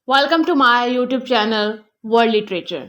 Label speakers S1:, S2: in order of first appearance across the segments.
S1: Welcome to my YouTube channel world literature.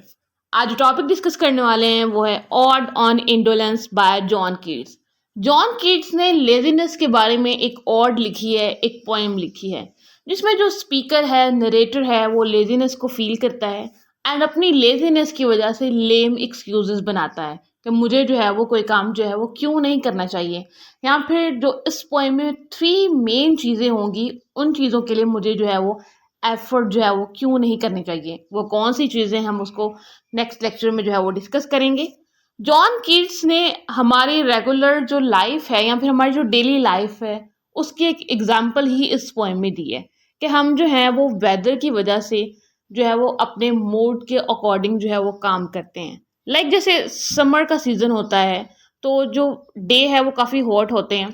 S1: आज जो topic discuss करने वाले हैं वो है ode on indolence by John Keats. John Keats ने लेजीनेस के बारे में एक ऑड लिखी है, एक पोएम लिखी है, जिसमें जो स्पीकर है, नरेटर है, वो लेजीनेस को फील करता है एंड अपनी लेजीनेस की वजह से लेम एक्सक्यूजेस बनाता है कि मुझे जो है वो कोई काम जो है वो क्यों नहीं करना चाहिए, या फिर जो इस पोएम में थ्री मेन चीज़ें होंगी उन चीज़ों के लिए मुझे जो है वो एफर्ट जो है वो क्यों नहीं करनी चाहिए। वो कौन सी चीज़ें हम उसको नेक्स्ट लेक्चर में जो है वो डिस्कस करेंगे। जॉन कीट्स ने हमारी रेगुलर जो लाइफ है या फिर हमारी जो डेली लाइफ है उसकी एक एग्जाम्पल ही इस पोएम में दी है कि हम जो है वो वेदर की वजह से जो है वो अपने मूड के अकॉर्डिंग जो है वो काम करते हैं। जैसे समर का सीज़न होता है तो जो डे है वो काफ़ी हॉट होते हैं,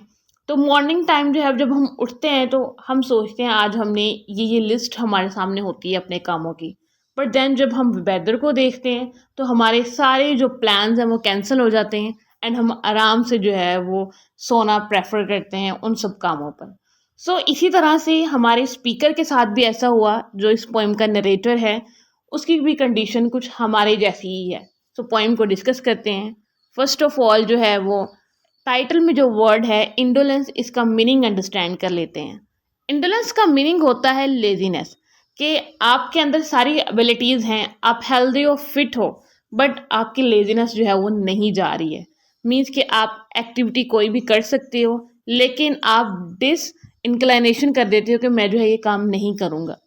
S1: तो मॉर्निंग टाइम जो है जब हम उठते हैं तो हम सोचते हैं आज हमने ये लिस्ट हमारे सामने होती है अपने कामों की। पर देन जब हम वेदर को देखते हैं तो हमारे सारे जो प्लान्स हैं वो कैंसिल हो जाते हैं एंड हम आराम से जो है वो सोना प्रेफर करते हैं उन सब कामों पर। इसी तरह से हमारे स्पीकर के साथ भी ऐसा हुआ, जो इस पोएम का नरेटर है उसकी भी कंडीशन कुछ हमारे जैसी ही है। पोएम को डिस्कस करते हैं। फर्स्ट ऑफ ऑल जो है वो टाइटल में जो वर्ड है इंडोलेंस, इसका मीनिंग अंडरस्टैंड कर लेते हैं। इंडोलेंस का मीनिंग होता है लेजीनेस, कि आपके अंदर सारी एबिलिटीज़ हैं, आप हेल्दी हो, फिट हो, बट आपकी लेजीनेस जो है वो नहीं जा रही है। मीन्स कि आप एक्टिविटी कोई भी कर सकते हो लेकिन आप डिस इंक्लाइनेशन कर देते हो कि मैं जो है ये काम नहीं करूँगा।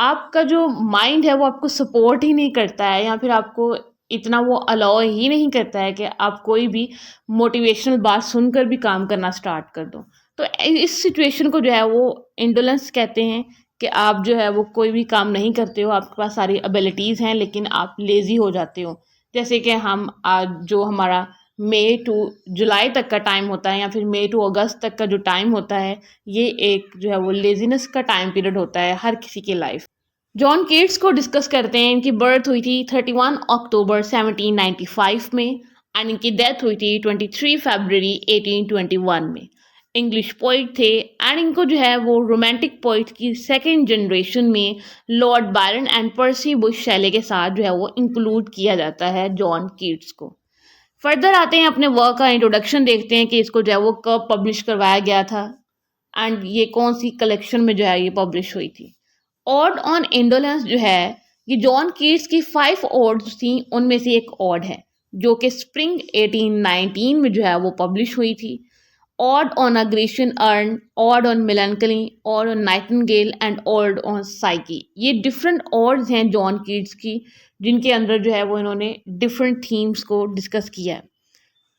S1: आपका जो माइंड है वो आपको सपोर्ट ही नहीं करता है, या फिर आपको इतना वो अलाउ ही नहीं करता है कि आप कोई भी मोटिवेशनल बात सुनकर भी काम करना स्टार्ट कर दो। तो इस सिचुएशन को जो है वो इंडोलेंस कहते हैं, कि आप जो है वो कोई भी काम नहीं करते हो, आपके पास सारी एबिलिटीज़ हैं लेकिन आप लेज़ी हो जाते हो। जैसे कि हम आज जो हमारा मई टू जुलाई तक का टाइम होता है या फिर मई टू अगस्त तक का जो टाइम होता है, ये एक जो है वो लेजीनेस का टाइम पीरियड होता है हर किसी की लाइफ। जॉन केट्स को डिस्कस करते हैं। इनकी बर्थ हुई थी 31 अक्टूबर 1795 में एंड इनकी डेथ हुई थी 23 फरवरी 1821 में। इंग्लिश पोइट थे एंड इनको जो है वो रोमांटिक पोइट की सेकेंड जनरेशन में Lord Byron and Percy Bysshe Shelley के साथ जो है वो इंक्लूड किया जाता है जॉन कीट्स को। फर्दर आते हैं, अपने वर्क का इंट्रोडक्शन देखते हैं कि इसको जो है वो कब पब्लिश करवाया गया था एंड ये कौन सी कलेक्शन में जो है ये पब्लिश हुई थी। ऑड ऑन इंडोलेंस जो है ये जॉन कीट्स की 5 ऑड्स थी, उनमें से एक ऑड है जो कि स्प्रिंग 1819 में जो है वो पब्लिश हुई थी। Ode on a Grecian urn, ode on melancholy, ode on nightingale and ode on Psyche, ये डिफरेंट ऑड्स हैं जॉन कीट्स की, जिनके अंदर जो है वो इन्होंने डिफरेंट थीम्स को डिस्कस किया है।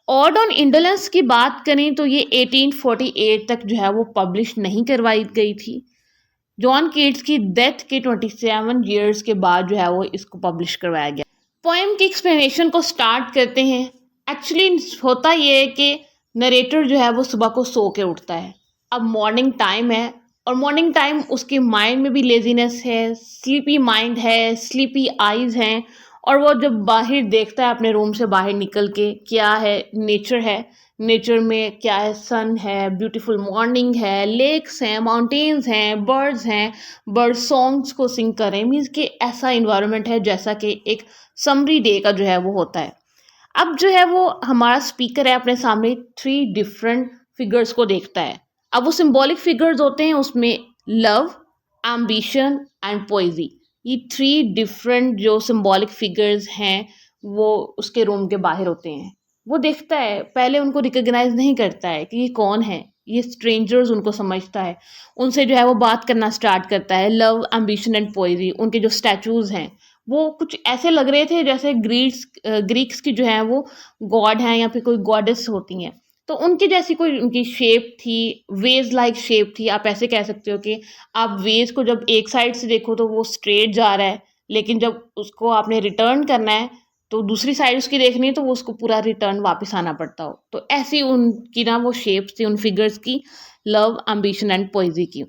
S1: ऑड ऑन इंडोलेंस की बात करें तो ये 1848 तक जो है वो पब्लिश नहीं करवाई गई थी। जॉन कीट्स की डेथ के 27 ईयर्स के बाद जो है वो इसको पब्लिश करवाया गया। पोएम की एक्सप्लेनेशन को स्टार्ट करते हैं। एक्चुअली होता ये है कि नरेटर जो है वो सुबह को सो के उठता है। अब मॉर्निंग टाइम है और मॉर्निंग टाइम उसके माइंड में भी लेजीनेस है, स्लीपी माइंड है, स्लीपी आईज हैं, और वो जब बाहर देखता है अपने रूम से बाहर निकल के क्या है, नेचर है, नेचर में क्या है, सन है, ब्यूटीफुल मॉर्निंग है, लेक्स हैं, माउंटेन्स हैं, बर्ड्स हैं, बर्ड सॉन्ग्स को सिंग कर रहे हैं। मीन्स कि ऐसा इन्वायरमेंट है जैसा कि एक समरी डे का जो है वो होता है। अब जो है वो हमारा स्पीकर है अपने सामने 3 डिफरेंट फिगर्स को देखता है। अब वो सिंबॉलिक फिगर्स होते हैं, उसमें लव, एम्बिशन एंड पोइजी, ये 3 डिफरेंट जो सिंबॉलिक फिगर्स हैं वो उसके रूम के बाहर होते हैं। वो देखता है, पहले उनको रिकॉग्नाइज नहीं करता है कि ये कौन है, ये स्ट्रेंजर्स उनको समझता है। उनसे जो है वो बात करना स्टार्ट करता है। लव, एम्बिशन एंड पोइजी, उनके जो स्टैचूज हैं वो कुछ ऐसे लग रहे थे जैसे ग्रीक्स की जो है वो गॉड हैं या फिर कोई गॉडेस होती हैं। तो उनकी जैसी कोई उनकी शेप थी, वेज लाइक शेप थी। आप ऐसे कह सकते हो कि आप वेज को जब एक साइड से देखो तो वो स्ट्रेट जा रहा है, लेकिन जब उसको आपने रिटर्न करना है तो दूसरी साइड उसकी देखनी है तो वो उसको पूरा रिटर्न वापस आना पड़ता हो। तो ऐसी उनकी ना वो शेप्स थी उन फिगर्स की, लव, एम्बिशन एंड पोइजी की।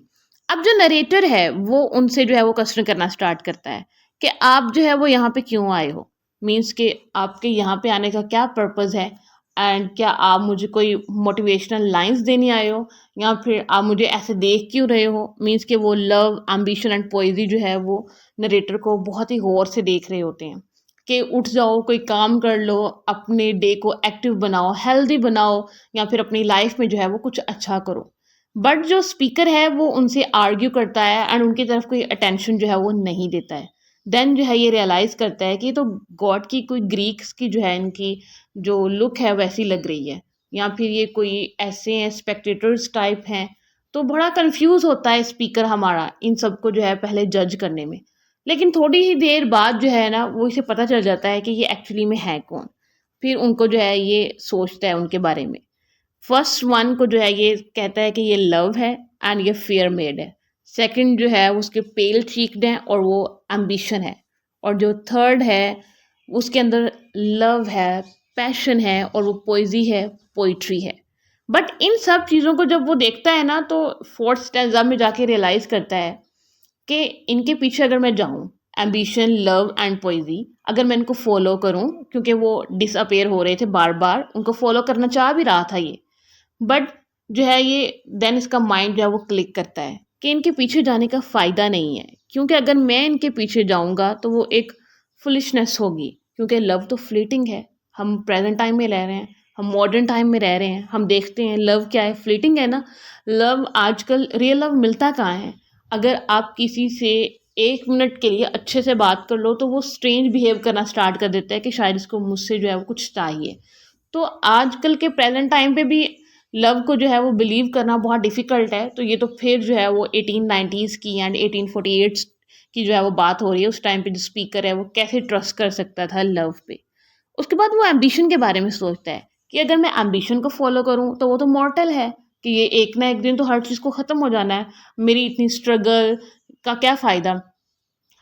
S1: अब जो नरेटर है वो उनसे जो है वो क्वेश्चन करना स्टार्ट करता है कि आप जो है वो यहाँ पे क्यों आए हो, मीन्स कि आपके यहाँ पे आने का क्या पर्पज़ है, एंड क्या आप मुझे कोई मोटिवेशनल लाइंस देने आए हो, या फिर आप मुझे ऐसे देख क्यों रहे हो? मीन्स कि वो लव, एम्बिशन एंड पोइजी जो है वो नरेटर को बहुत ही गौर से देख रहे होते हैं कि उठ जाओ, कोई काम कर लो, अपने डे को एक्टिव बनाओ, हेल्दी बनाओ, या फिर अपनी लाइफ में जो है वो कुछ अच्छा करो। बट जो स्पीकर है वो उनसे आर्ग्यू करता है एंड उनकी तरफ कोई अटेंशन जो है वो नहीं देता है। देन जो है ये रियलाइज़ करता है कि ये तो गॉड की कोई ग्रीक्स की जो है इनकी जो लुक है वैसी लग रही है, या फिर ये कोई ऐसे हैं स्पेक्टेटर्स टाइप हैं। तो बड़ा कंफ्यूज होता है स्पीकर हमारा इन सबको जो है पहले जज करने में। लेकिन थोड़ी ही देर बाद जो है ना वो इसे पता चल जाता है कि ये एक्चुअली में है कौन। फिर उनको जो है ये सोचता है उनके बारे में। फर्स्ट वन को जो है ये कहता है कि ये लव है एंड ये फेयर मेड है। सेकंड जो है उसके पेल चीक्ड है और वो एम्बिशन है। और जो थर्ड है उसके अंदर लव है, पैशन है और वो पोइजी है, पोइट्री है। बट इन सब चीज़ों को जब वो देखता है ना तो फोर्थ स्टैंजा में जाके रियलाइज़ करता है कि इनके पीछे अगर मैं जाऊँ, एम्बिशन, लव एंड पोइजी, अगर मैं इनको फॉलो करूँ, क्योंकि वो डिसअपेयर हो रहे थे बार बार, उनको फॉलो करना चाह भी रहा था ये, बट जो है ये देन इसका माइंड जो है वो क्लिक करता है कि इनके पीछे जाने का फ़ायदा नहीं है, क्योंकि अगर मैं इनके पीछे जाऊंगा तो वो एक फुलिशनेस होगी, क्योंकि लव तो फ्लीटिंग है। हम प्रेजेंट टाइम में रह रहे हैं, हम मॉडर्न टाइम में रह रहे हैं, हम देखते हैं लव क्या है, फ्लीटिंग है ना। लव आजकल रियल लव मिलता कहाँ है? अगर आप किसी से 1 मिनट के लिए अच्छे से बात कर लो तो वो स्ट्रेंज बिहेव करना स्टार्ट कर देता है कि शायद इसको मुझसे जो है वो कुछ चाहिए। तो आजकल के प्रेजेंट टाइम पे भी लव को जो है वो बिलीव करना बहुत डिफ़िकल्ट है। तो ये तो फिर जो है वो 1890s की एंड 1848 की जो है वो बात हो रही है। उस टाइम पे जो स्पीकर है वो कैसे ट्रस्ट कर सकता था लव पे। उसके बाद वो एम्बिशन के बारे में सोचता है कि अगर मैं एम्बिशन को फॉलो करूँ तो वो तो मॉर्टल है, कि ये एक ना एक दिन तो हर चीज़ को ख़त्म हो जाना है। मेरी इतनी स्ट्रगल का क्या फ़ायदा?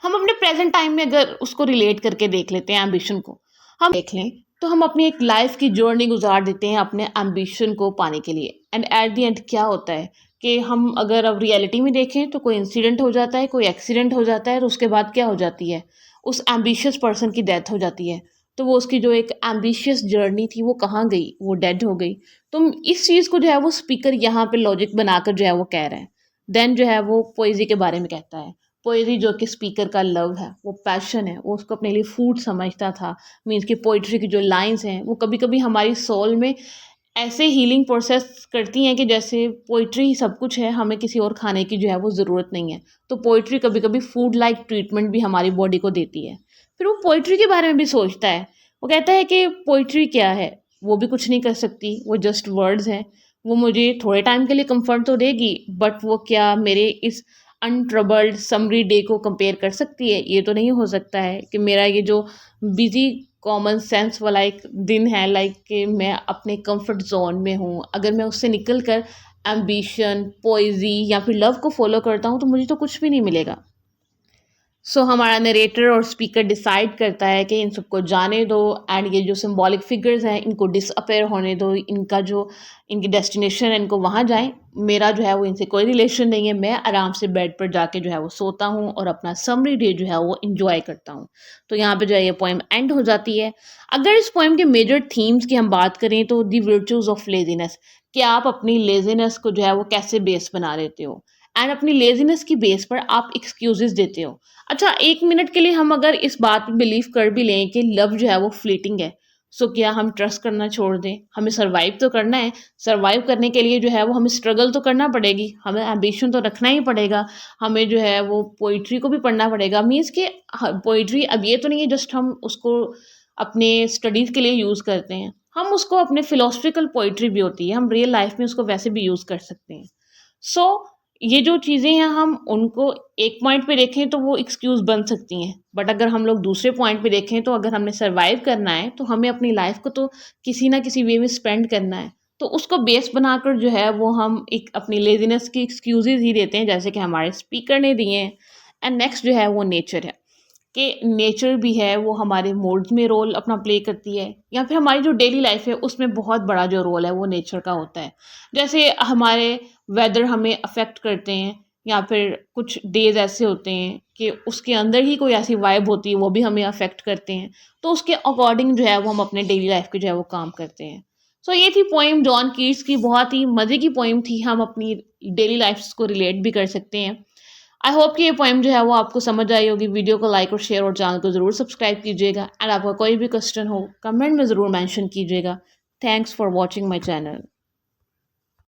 S1: हम अपने प्रेजेंट टाइम में अगर उसको रिलेट करके देख लेते हैं एम्बिशन को, हम देख लें तो हम अपनी एक लाइफ की जर्नी गुजार देते हैं अपने एम्बिशन को पाने के लिए। एंड एट द एंड क्या होता है कि हम अगर अब रियलिटी में देखें तो कोई इंसिडेंट हो जाता है, कोई एक्सीडेंट हो जाता है, तो उसके बाद क्या हो जाती है, उस एम्बिशियस पर्सन की डेथ हो जाती है। तो वो उसकी जो एक एम्बिशियस जर्नी थी वो कहाँ गई? वो डेड हो गई। तो इस चीज़ को जो है वो स्पीकर यहाँ पे लॉजिक बनाकर जो है वो कह रहे हैं। देन जो है वो पोइजी के बारे में कहता है। पोएट्री जो कि स्पीकर का लव है, वो पैशन है, वो उसको अपने लिए फूड समझता था। मीन्स कि पोइट्री की जो लाइंस हैं वो कभी कभी हमारी सोल में ऐसे हीलिंग प्रोसेस करती हैं कि जैसे पोइट्री ही सब कुछ है, हमें किसी और खाने की जो है वो ज़रूरत नहीं है। तो पोइट्री कभी कभी फूड लाइक ट्रीटमेंट भी हमारी बॉडी को देती है। फिर वो पोइट्री के बारे में भी सोचता है। वो कहता है कि पोइट्री क्या है? वो भी कुछ नहीं कर सकती, वो जस्ट वर्ड्स हैं। वो मुझे थोड़े टाइम के लिए कंफर्ट तो देगी, बट वो क्या मेरे इस अनट्रबल्ड समरी डे को कंपेयर कर सकती है? ये तो नहीं हो सकता है कि मेरा ये जो बिजी कॉमन सेंस वाला एक दिन है, लाइक कि मैं अपने कंफर्ट जोन में हूँ, अगर मैं उससे निकल कर एम्बिशन, पोइजी या फिर लव को फॉलो करता हूँ तो मुझे तो कुछ भी नहीं मिलेगा। सो हमारा नरेटर और स्पीकर डिसाइड करता है कि इन सबको जाने दो एंड ये जो सिंबॉलिक फिगर्स हैं इनको डिसअपेयर होने दो, इनका जो इनकी डेस्टिनेशन है इनको वहाँ जाएं। मेरा जो है वो इनसे कोई रिलेशन नहीं है, मैं आराम से बेड पर जाके जो है वो सोता हूँ और अपना समरी डे जो है वो इंजॉय करता हूँ। तो यहाँ पे जो है ये पोएम एंड हो जाती है। अगर इस पोएम के मेजर थीम्स की हम बात करें तो दी वर्चूज ऑफ लेजीनेस, कि आप अपनी लेजीनेस को जो है वो कैसे बेस बना लेते हो, एंड अपनी लेजीनेस की बेस पर आप एक्सक्यूजेस देते हो। अच्छा, 1 मिनट के लिए हम अगर इस बात पे बिलीव कर भी लें कि लव जो है वो फ्लीटिंग है, सो क्या हम ट्रस्ट करना छोड़ दें? हमें सर्वाइव तो करना है। सर्वाइव करने के लिए जो है वो हमें स्ट्रगल तो करना पड़ेगी, हमें एम्बिशन तो रखना ही पड़ेगा, हमें जो है वो पोइट्री को भी पढ़ना पड़ेगा। मीन्स कि पोइट्री अब ये तो नहीं है जस्ट हम उसको अपने स्टडीज़ के लिए यूज़ करते हैं, हम उसको अपने फिलोसफिकल पोइट्री भी होती है, हम रियल लाइफ में उसको वैसे भी यूज़ कर सकते हैं। सो ये जो चीज़ें हैं हम उनको एक पॉइंट पे देखें तो वो एक्सक्यूज़ बन सकती हैं, बट अगर हम लोग दूसरे पॉइंट पे देखें तो अगर हमने सर्वाइव करना है तो हमें अपनी लाइफ को तो किसी ना किसी वे में स्पेंड करना है। तो उसको बेस बनाकर जो है वो हम एक अपनी लेजीनेस की एक्सक्यूज़ेज़ ही देते हैं, जैसे कि हमारे स्पीकर ने दिए हैं। एंड नेक्स्ट जो है वो नेचर है, कि नेचर भी है वो हमारे मूड्स में रोल अपना प्ले करती है, या फिर हमारी जो डेली लाइफ है उसमें बहुत बड़ा जो रोल है वो नेचर का होता है। जैसे हमारे वेदर हमें अफेक्ट करते हैं, या फिर कुछ डेज ऐसे होते हैं कि उसके अंदर ही कोई ऐसी वाइब होती है वो भी हमें अफेक्ट करते हैं। तो उसके अकॉर्डिंग जो है वो हम अपने डेली लाइफ के जो है वो काम करते हैं। सो ये थी पोइम जॉन कीट्स की, बहुत ही मज़े की पोइम थी, हम अपनी डेली लाइफ को रिलेट भी कर सकते हैं। आई होप कि ये पोइम जो है वो आपको समझ आई होगी। वीडियो को लाइक और शेयर और चैनल को ज़रूर सब्सक्राइब कीजिएगा। एंड आपका कोई भी क्वेश्चन हो कमेंट में ज़रूर मेंशन कीजिएगा। Thanks for watching my channel.